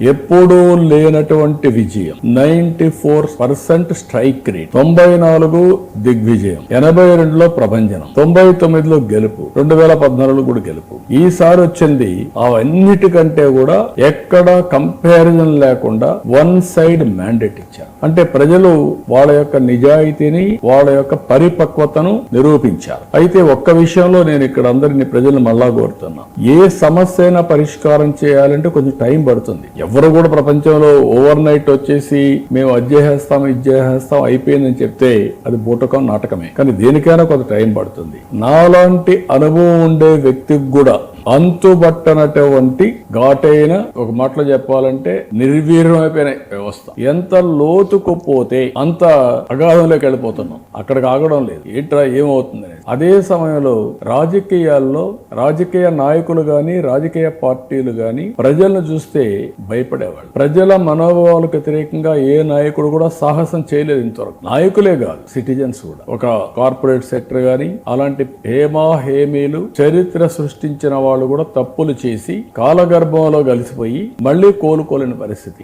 ఎప్పుడూ లేనటువంటి విజయం 94% స్ట్రైక్ రేట్, 94 దిగ్విజయం, 82లో ప్రభంజనం, 99లో గెలుపు, 2014లో కూడా గెలుపు. ఈసారి వచ్చింది అవన్నిటికంటే కూడా ఎక్కడ కంపారిజన్ లేకుండా వన్ సైడ్ మ్యాండేట్ ఇచ్చారు. అంటే ప్రజలు వాళ్ళ యొక్క నిజాయితీని, వాళ్ళ యొక్క పరిపక్వతను నిరూపించారు. అయితే ఒక్క విషయంలో నేను ఇక్కడ అందరినీ ప్రజలను మళ్ళా కోరుతున్నా, ఏ సమస్య అయినా పరిష్కారం చేయాలంటే కొంచెం టైం పడుతుంది. ఎవరు కూడా ప్రపంచంలో ఓవర్ నైట్ వచ్చేసి మేము అది చేసేస్తాం అయిపోయిందని చెప్తే అది బూటకం, నాటకమే. కానీ దేనికైనా కొంత టైం పడుతుంది. నాలాంటి అనుభవం ఉండే వ్యక్తికి కూడా అంతుబట్టనటువంటి ఘాటైన, ఒక మాటలో చెప్పాలంటే నిర్వీర్యమైపోయిన వ్యవస్థ. ఎంత లోతుకు పోతే అంత అగాధంలోకి వెళ్ళిపోతున్నాం. అక్కడికి ఆగడం లేదు. ఏంట్రా ఏమవుతుంది అనేది. అదే సమయంలో రాజకీయాల్లో రాజకీయ నాయకులు గాని, రాజకీయ పార్టీలు గాని ప్రజలను చూస్తే భయపడేవాళ్ళు. ప్రజల మనోభావాలకు వ్యతిరేకంగా ఏ నాయకుడు కూడా సాహసం చేయలేదు ఇంతవరకు. నాయకులే కాదు, సిటిజన్స్ కూడా. ఒక కార్పొరేట్ సెక్టర్ గాని అలాంటి హేమీలు చరిత్ర సృష్టించిన వాళ్ళు కూడా తప్పులు చేసి కాలగర్భంలో కలిసిపోయి మళ్లీ కోలుకోలేని పరిస్థితి.